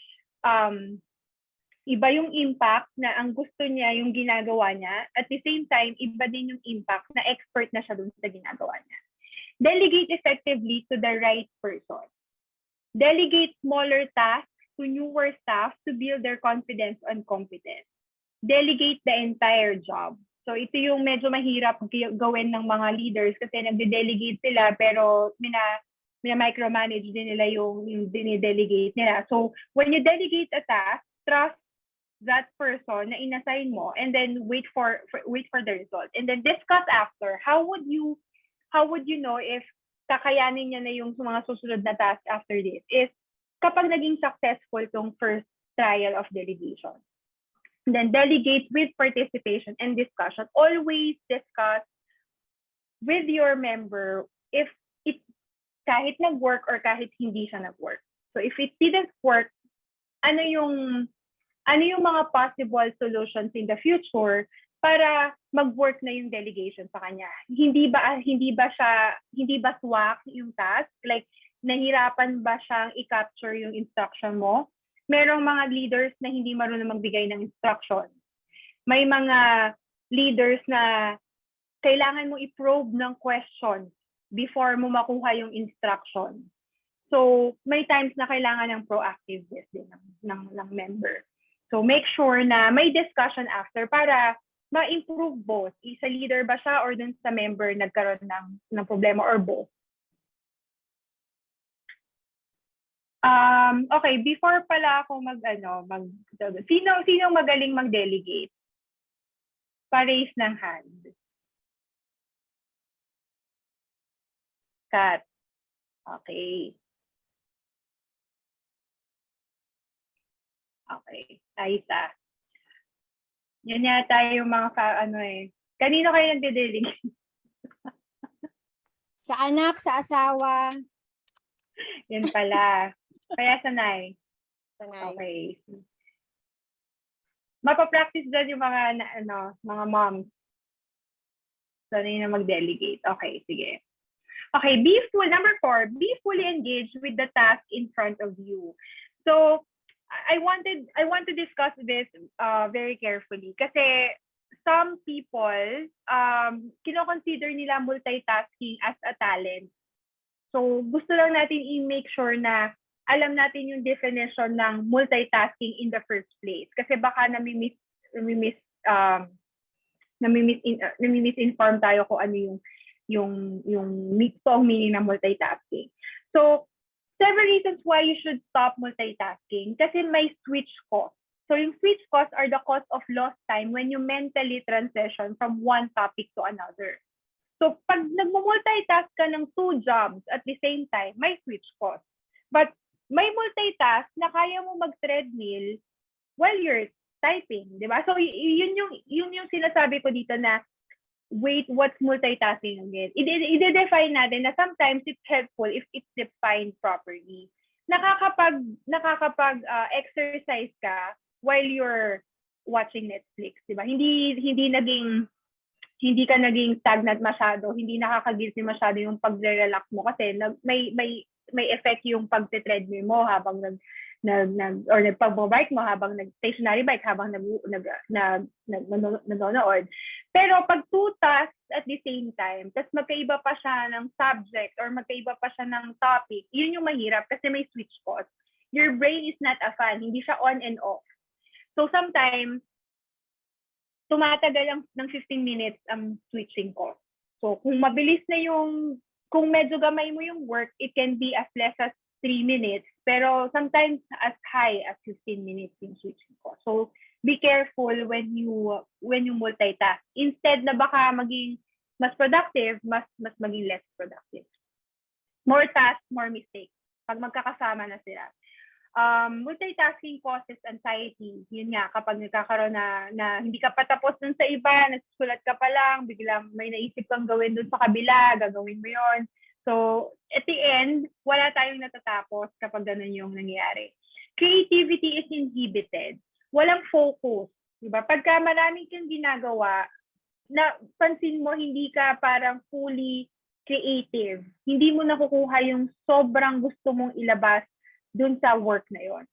iba yung impact na ang gusto niya yung ginagawa niya. At the same time, iba din yung impact na expert na siya dun sa ginagawa niya. Delegate effectively to the right person. Delegate smaller tasks to newer staff to build their confidence and competence. Delegate the entire job. So ito yung medyo mahirap gawin ng mga leaders kasi nagde-delegate sila pero mina-micromanage din nila yung dine-delegate nila. So when you delegate a task, trust that person na inassign mo and then wait for the result. And then discuss after. How would you know if kakayanin niya na yung mga susunod na task after this? Is kapag naging successful tong first trial of delegation. And then delegate with participation and discussion. Always discuss with your member if it kahit nag-work or kahit hindi siya nag-work. So if it didn't work, ano yung mga possible solutions in the future para mag-work na yung delegation sa kanya? Hindi ba swak yung task? Like, nahirapan ba siyang i-capture yung instruction mo? Merong mga leaders na hindi marunong magbigay ng instruction. May mga leaders na kailangan mo i-probe ng questions before mo makuha yung instruction. So, may times na kailangan ng proactiveness din ng member. So, make sure na may discussion after para ma-improve both. Sa leader ba siya or dun sa member nagkaroon ng problema or both. Okay, before pala ako sino magaling mag-delegate? Pa-raise ng hand. Kat. Okay. Okay. Aisa. Yan yata yung mga Kanino kayo nagde-delegate? Sa anak, sa asawa. Yan pala. Kaya sanay. Sanay. Okay. Mapapractice dyan yung mga moms. Sanay na mag-delegate. Okay, sige. Okay, number 4, be fully engaged with the task in front of you. So, I want to discuss this very carefully kasi some people kino-consider nila multitasking as a talent. So gusto lang natin i-make sure na alam natin yung definition ng multitasking in the first place kasi baka nami-misinform tayo kung ano yung meaning ng multitasking. So several reasons why you should stop multitasking kasi may switch cost. So yung switch costs are the cost of lost time when you mentally transition from one topic to another. So pag nagmo-multitask ka ng 2 jobs at the same time, may switch cost. But may multitask na kaya mo mag-treadmill while you're typing, di ba? So yun yung sinasabi ko dito na wait, what's multitasking again? I-define natin na sometimes it's helpful if it's defined properly. Nakakapag-exercise ka while you're watching Netflix, di ba? Hindi ka naging stagnant masyado, hindi nakaka-guilty masyado yung pagre-relax mo kasi may effect yung pagte-treadmill mo habang or nagpag-bike mo habang stationary bike habang nanonood. Pero pag two tasks at the same time, tapos magkaiba pa siya ng subject or magkaiba pa siya ng topic, yun yung mahirap kasi may switch cost. Your brain is not a fan, hindi siya on and off. So sometimes, tumatagal lang ng 15 minutes ang switching cost. So kung mabilis na kung medyo gamay mo yung work, it can be as less as 3 minutes, pero sometimes as high as 15 minutes yung switching cost. So be careful when you multitask. Instead na baka maging mas productive, mas maging less productive. More tasks, more mistakes. Pag magkakasama na sila. Multitasking causes anxiety. Yun nga, kapag nagkakaroon na hindi ka patapos dun sa iba, nasusulat ka pa lang, biglang may naisip kang gawin dun sa kabila, gagawin mo yon. So, at the end, wala tayong natatapos kapag ganun yung nangyayari. Creativity is inhibited. Walang focus. Diba? Pagka maraming kang ginagawa, pansin mo, hindi ka parang fully creative. Hindi mo nakukuha yung sobrang gusto mong ilabas dun sa work na yon.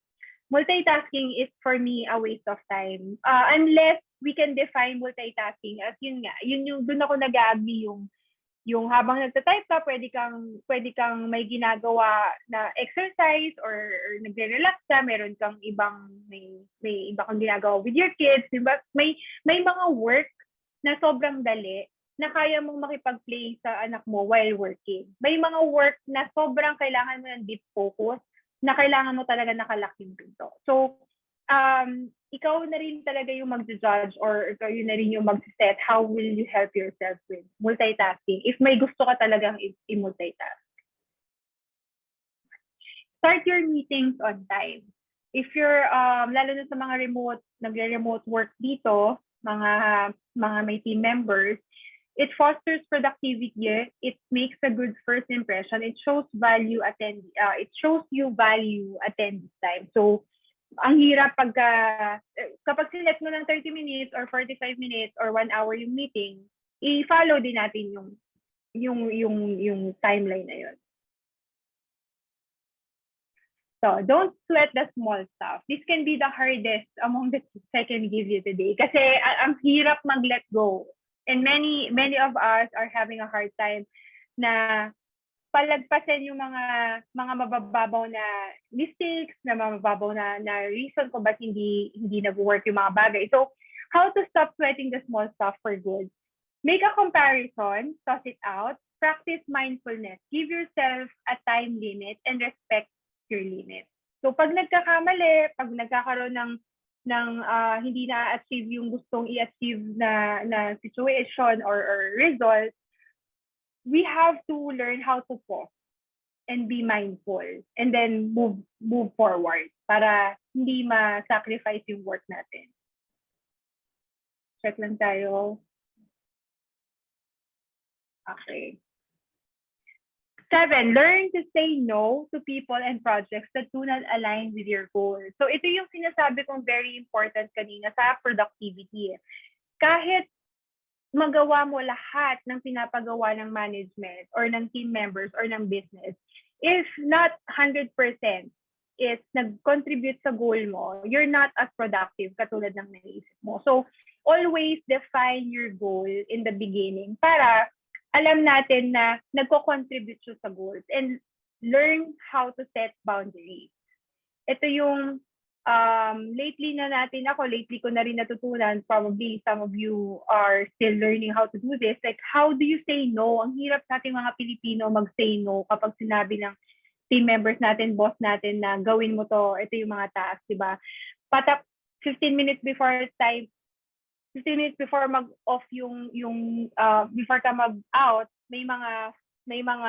Multitasking is for me a waste of time. Unless we can define multitasking as yun nga, yun yung dun ako nag-agree yung habang nagta-type ka, pwede kang may ginagawa na exercise or nagre-relax ka, meron kang may iba kang ginagawa with your kids, diba? May mga work na sobrang dali na kaya mong makipag-play sa anak mo while working. May mga work na sobrang kailangan mo ng deep focus, na kailangan mo talaga nakalaking pinto. So, ikaw na rin talaga yung mag-judge or ikaw yun na rin yung mag-set how will you help yourself with multitasking if may gusto ka talagang i-multitask. Start your meetings on time. If you're, lalo na sa mga nagre-remote work dito, mga may team members, it fosters productivity. It makes a good first impression. It shows you value attendance time. So, ang hirap kapag sinet mo ng 30 minutes or 45 minutes or 1 hour yung meeting, i-follow din natin yung timeline na yun. So, don't sweat the small stuff. This can be the hardest among the tips I can give you today. Kasi ang hirap mag-let go. And many of us are having a hard time na palagpasin yung mga mabababaw na mistakes, na mabababaw na reason kung ba't hindi nag-work yung mga bagay. So, how to stop sweating the small stuff for good? Make a comparison, toss it out, practice mindfulness, give yourself a time limit, and respect your limit. So, pag nagkakamali, pag nagkakaroon ng hindi na-achieve yung gustong i-achieve na situation or result, we have to learn how to pause and be mindful and then move forward para hindi ma-sacrifice yung work natin. Check lang tayo. Okay. 7, learn to say no to people and projects that do not align with your goals. So ito yung sinasabi kong very important kanina sa productivity. Kahit magawa mo lahat ng pinapagawa ng management or ng team members or ng business, if not 100% is nag-contribute sa goal mo, you're not as productive katulad ng naisip mo. So, always define your goal in the beginning para alam natin na nagko-contribute siya sa goals and learn how to set boundaries. Ito yung lately ko na rin natutunan, probably some of you are still learning how to do this, like how do you say no? Ang hirap sa ating mga Pilipino mag-say no kapag sinabi ng team members natin, boss natin na gawin mo to, ito yung mga task, diba? 15 minutes before time, 15 minutes before mag-off before ka mag-out, may mga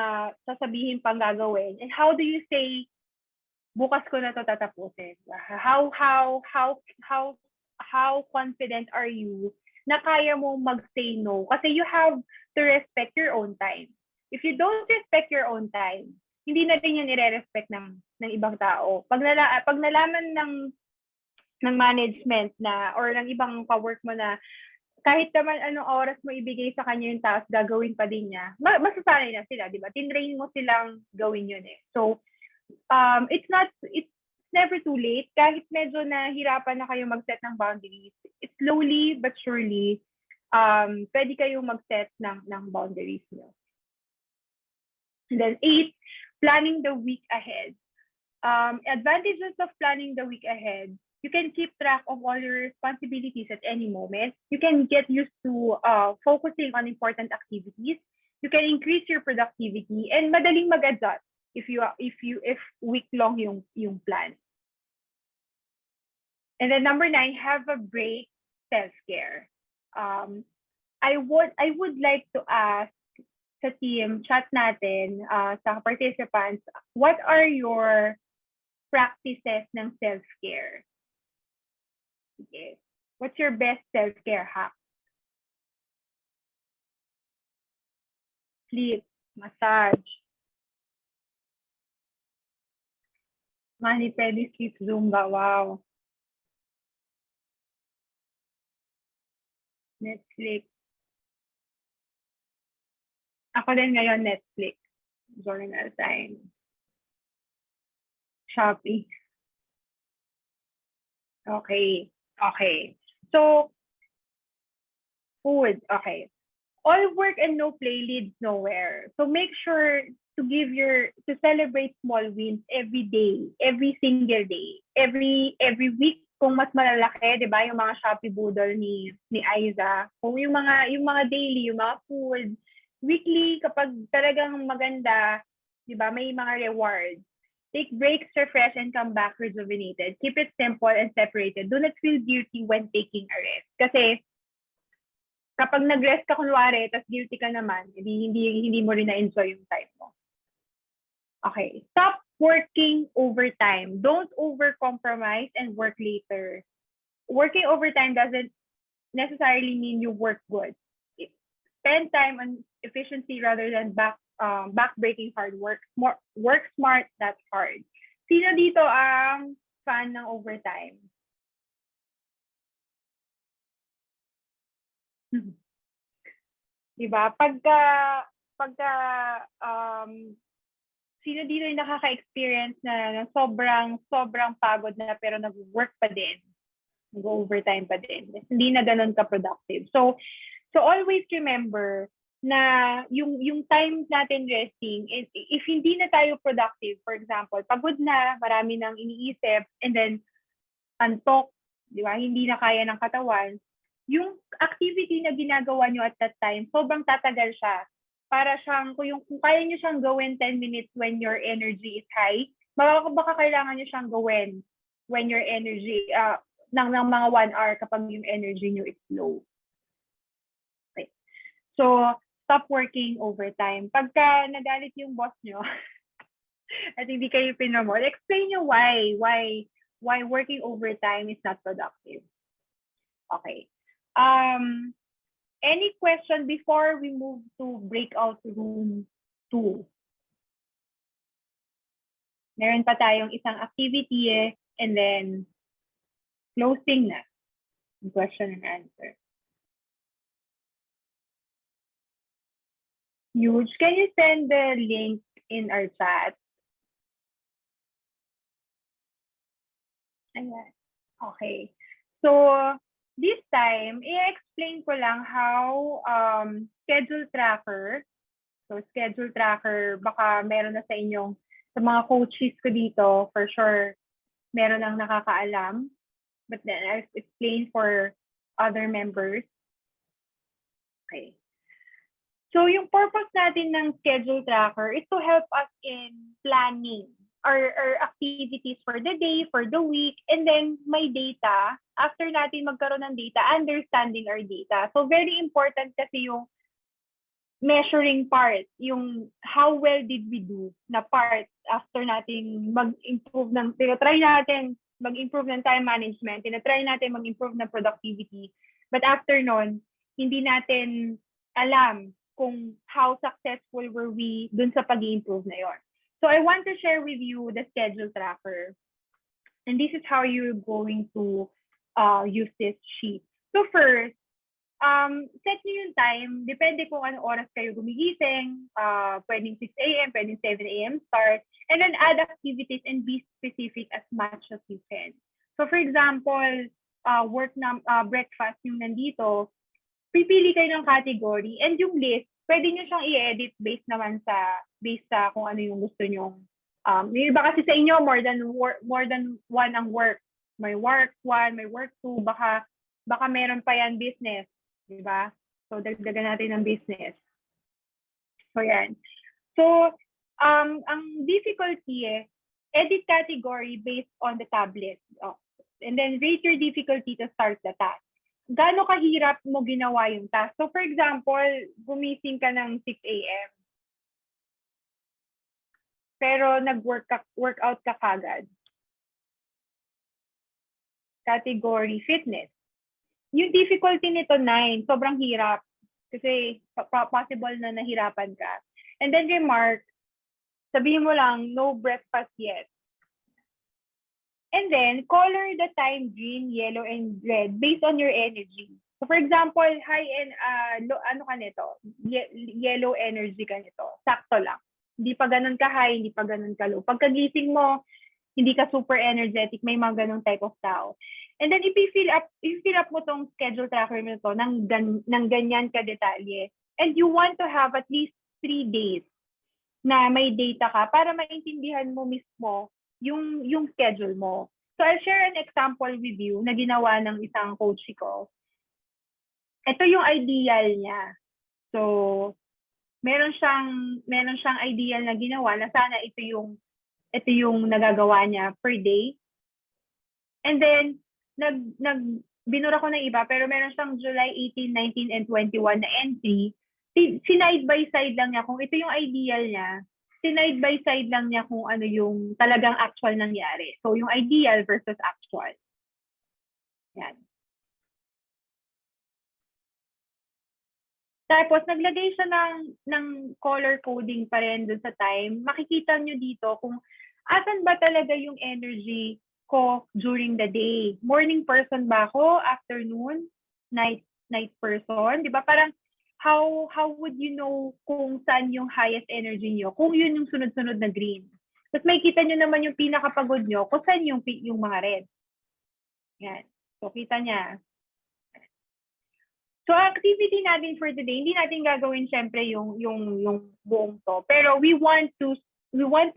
sasabihin pang gagawin. And how do you say, bukas ko na to tatapusin? How confident are you na kaya mo mag-say no? Kasi you have to respect your own time. If you don't respect your own time, hindi na rin yan i-respect ng ibang tao. Pag nalaman ng management na or ng ibang ka-work mo na kahit naman anong oras mo ibigay sa kanya yung task, gagawin pa din niya, masasanay na sila, di ba? Tinrain mo silang gawin yun eh. So, it's never too late. Kahit medyo nahirapan na kayo mag-set ng boundaries, slowly but surely, pwede kayong mag-set ng boundaries nyo. And then 8, planning the week ahead. Advantages of planning the week ahead: you can keep track of all your responsibilities at any moment. You can get used to focusing on important activities. You can increase your productivity and madaling mag-adjust if week long yung plan. And then number 9, have a break, self-care. I would like to ask sa team chat natin, sa participants, what are your practices ng self-care? Okay. What's your best self-care hack? Sleep, massage. Mani pwede sleep Zumba, wow. Netflix. Ako din ngayon Netflix. Journal time. Shopee. Okay. So, food. Okay. All work and no play leads nowhere. So make sure to celebrate small wins every day, every single day, every week. Kung mas malalaki, 'di ba, yung mga Shopee Boodle ni Aiza. Kung yung mga daily, yung mga food, weekly kapag talagang maganda, 'di ba, may mga rewards. Take breaks, refresh, and come back rejuvenated. Keep it simple and separated. Do not feel guilty when taking a rest. Kasi kapag nag-rest ka kunwari, tas guilty ka naman, hindi mo rin na-enjoy yung time mo. Okay. Stop working overtime. Don't over-compromise and work later. Working overtime doesn't necessarily mean you work good. Spend time on efficiency rather than back-breaking hard work. Work smart, not hard. Sino dito ang fan ng overtime? Diba? Pagka sino dito yung nakaka-experience na sobrang pagod na pero nag-work pa din, nag-overtime pa din, hindi na ganun ka-productive. So always remember na yung time natin resting, if hindi na tayo productive, for example, pagod na, marami nang iniisip, and then antok, di ba, hindi na kaya ng katawan, yung activity na ginagawa nyo at that time, sobrang tatagal siya. Para siyang, kung kaya nyo siyang gawin 10 minutes when your energy is high, baka kailangan nyo siyang gawin when your energy, ng mga 1 hour kapag yung energy nyo is low. Okay. So, stop working overtime. Pagka nagalit yung boss nyo, at hindi kayo pinomote, explain nyo why working overtime is not productive. Okay. Any question before we move to breakout room 2? Meron pa tayong isang activity and then closing na. Question and answer. Huge. Can you send the link in our chat? Ayan. Okay. So, this time, i-explain ko lang how schedule tracker. So, schedule tracker, baka meron na sa mga coaches ko dito, for sure, meron nang nakakaalam. But then, I'll explain for other members. Okay. So, yung purpose natin ng schedule tracker is to help us in planning our activities for the day, for the week, and then may data. After natin magkaroon ng data, understanding our data. So very important kasi yung measuring part, yung how well did we do na part after natin mag-improve try natin mag-improve ng time management, try natin mag-improve ng productivity. But after nun, hindi natin alam kung how successful were we dun sa pag-improve na yon. So I want to share with you the schedule tracker. And this is how you're going to use this sheet. So first, set nyo yung time, depende kung anong oras kayo gumigising, pwedeng 6 a.m., pwedeng 7 a.m. start, and then add activities and be specific as much as you can. So for example, breakfast yung nandito, pipili kayo ng category, and yung list, pwede nyo siyang i-edit based sa kung ano yung gusto nyo. Yung iba kasi sa inyo, more than one ang work. May work 1, may work 2, baka meron pa yan business. Diba? So, dagdagan natin ng business. So, yan. So, ang difficulty edit category based on the tablet. And then, rate your difficulty to start the task. Gaano kahirap mo ginawa yung task? So, for example, gumising ka ng 6 a.m. Pero nag-workout ka kagad. Category fitness. Yung difficulty nito 9, sobrang hirap. Kasi possible na nahirapan ka. And then remark, sabihin mo lang, no breakfast yet. And then, color the time green, yellow, and red based on your energy. So for example, high and ano ka nito? Yellow energy ka nito. Sakto lang. Hindi pa ganun ka high, hindi pa ganun ka low. Pagkagising mo, hindi ka super energetic, may mga ganung type of tao. And then if you fill up mo tong schedule tracker mo to ng ganyan ka detalye, and you want to have at least 3 days na may data ka para maintindihan mo mismo yung schedule mo. So I'll share an example with you na ginawa ng isang coach ko. Ito yung ideal niya. So meron siyang ideal na ginawa na sana ito yung nagagawa niya per day. And then binura ko ng iba, pero meron siyang July 18, 19, and 21 na entry. Sinide by side lang niya kung ito yung ideal niya. Sinide by side lang niya kung ano yung talagang actual nangyari. So, yung ideal versus actual. Yan. Tapos, naglagay siya ng color coding pa rin dun sa time. Makikita nyo dito kung asan ba talaga yung energy ko during the day. Morning person ba ako? Afternoon? Night person? Di ba? Parang, how would you know kung saan yung highest energy nyo? Kung yun yung sunod-sunod na green. Tapos may kita nyo naman yung pinakapagod nyo kung saan yung mga red. Yan. So, kita niya. So, activity natin for today, hindi natin gagawin syempre yung buong to. Pero we want to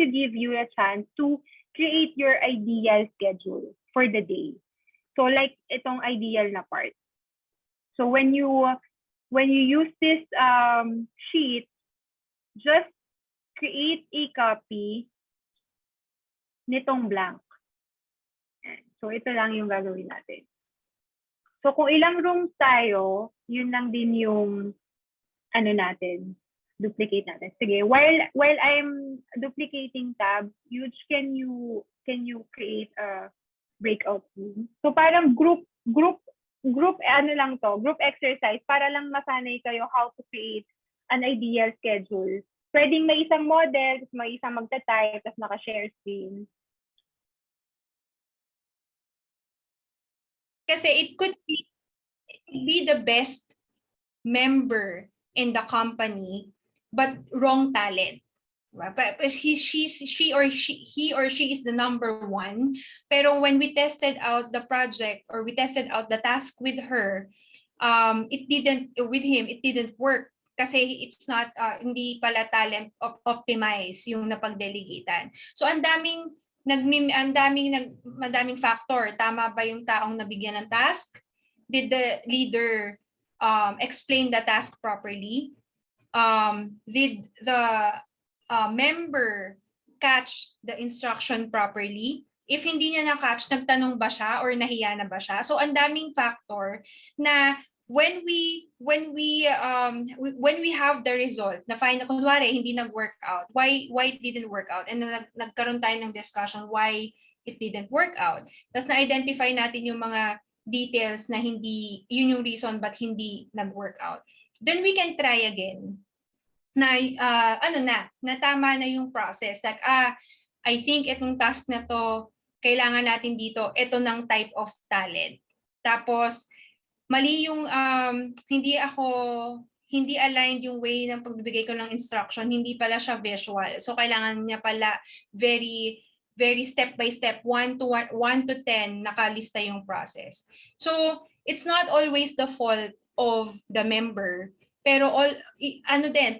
give you a chance to create your ideal schedule for the day. So like itong ideal na part. So when you use this sheet, just create a copy nitong blank. So ito lang yung gagawin natin. So kung ilang rooms tayo, yun lang din yung ano natin, duplicate natin. Sige, while I'm duplicating tab, can you create a breakout room? So parang group ano lang to, group exercise para lang masanay kayo how to create an ideal schedule. Pwedeng may isang model, may isang magta-type, tapos naka-share screen. Kasi it could be the best member in the company, but wrong talent. But he or she is the number one. Pero when we tested out the project or we tested out the task with her, it didn't work. Kasi it's not, hindi pala talent optimize yung napag-delegatean. So ang madaming factor. Tama ba yung taong nabigyan ng task? Did the leader explain the task properly? Did the member catch the instruction properly? If hindi niya na-catch, nagtanong ba siya or nahiya na ba siya? So ang daming factor na when we have the result na find na kunwari hindi nag-work out, why it didn't work out, and nagkaroon tayo ng discussion why it didn't work out. Tapos na-identify natin yung mga details na hindi yun yung reason but hindi nag-work out. Then we can try again. Na na tama na yung process. Like I think itong task na to kailangan natin dito ito ng type of talent. Tapos mali yung hindi aligned yung way ng pagbibigay ko ng instruction, hindi pala siya visual. So kailangan niya pala very very step by step, 1 to 10 nakalista yung process. So it's not always the fault of the member, pero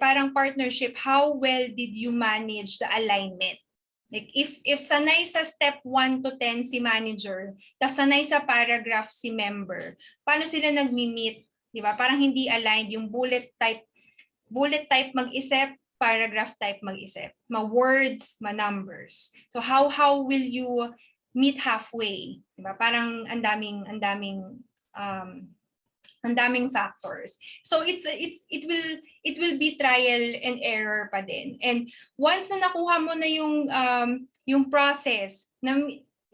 parang partnership, how well did you manage the alignment? Like if sanay sa step 1 to 10 si manager, tas sanay sa paragraph si member, paano sila nagmi-meet? 'Di ba? Parang hindi aligned yung bullet type mag-isip, paragraph type mag-isip, ma-words, ma-numbers. So how will you meet halfway? 'Di ba? Parang ang daming factors. So it will be trial and error pa din. And once na nakuha mo na yung process na,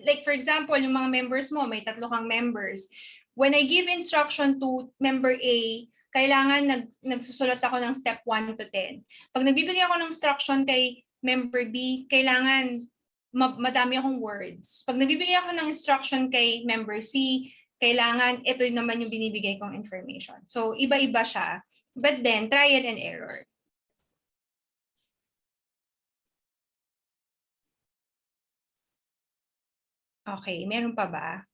like for example, yung mga members mo, may 3 kang members. When I give instruction to member A, kailangan nagsusulat ako ng step 1 to 10. Pag nagbibigay ako ng instruction kay member B, kailangan madami akong words. Pag nagbibigay ako ng instruction kay member C, kailangan ito naman yung binibigay kong information. So, iba-iba siya. But then, trial and error. Okay, meron pa ba?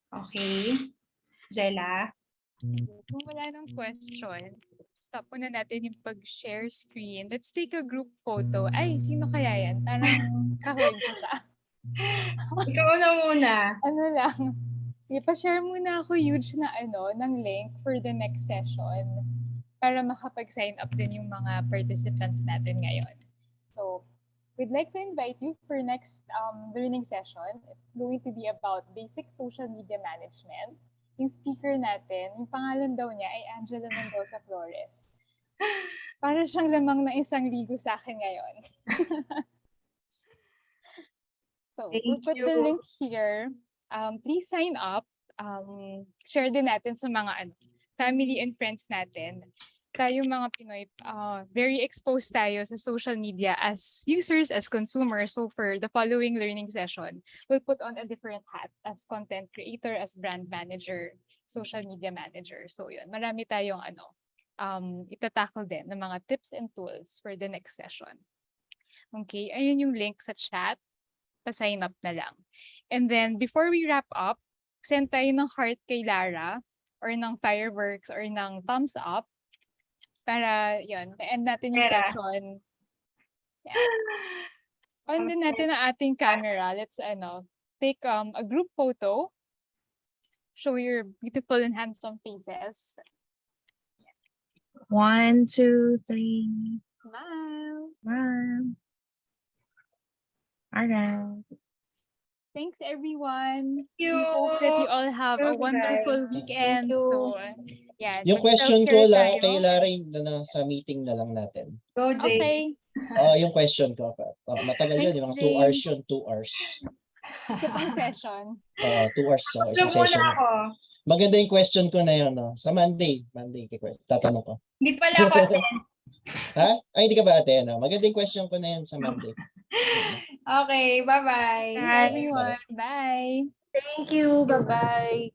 Okay. Jella? Kung wala ng questions, stop muna natin yung pag-share screen. Let's take a group photo. Ay, sino kaya yan? Parang kahon ko ka. Ikaw na muna. Ano lang. Sige, pa-share muna ako huge na ng link for the next session para makapag-sign up din yung mga participants natin ngayon. So, we'd like to invite you for next learning session. It's going to be about basic social media management. Yung speaker natin, yung pangalan daw niya ay Angela Mendoza Flores. Para siyang lamang na 1 ligo sa akin ngayon. So, we'll put the link here. Please sign up. Share din natin sa mga family and friends natin. Tayo mga Pinoy, very exposed tayo sa social media as users, as consumers. So for the following learning session, we'll put on a different hat as content creator, as brand manager, social media manager. So yun, marami tayong itatackle din ng mga tips and tools for the next session. Okay, ayun yung link sa chat. Pa-sign up na lang. And then before we wrap up, send tayo ng heart kay Lara or ng fireworks or ng thumbs up para yun, ma-end natin yung session. Yeah. On din natin ang ating camera. Let's take a group photo. Show your beautiful and handsome faces. 1, 2, 3. Smile. Smile. Alright. Thanks everyone. Thank you. We hope that you all have a wonderful weekend. you. So, yeah. Yung question ko self-care tayo. kay Laarni sa meeting na lang natin. Go, Jay. Okay. Yung question ko. Matagal yun, yung mga 2 hours yun, 2 hours. Ito pang session. 2 hours sa isang Tulog muna session. ako. Maganda yung question ko na yun, no? Sa Monday tatanong ko. Hindi pala ako attend. Ha? Ay, hindi ka ba ate? No? Maganda yung question ko na yun sa Monday. Okay, bye-bye. Bye everyone. Bye. Thank you. Bye-bye.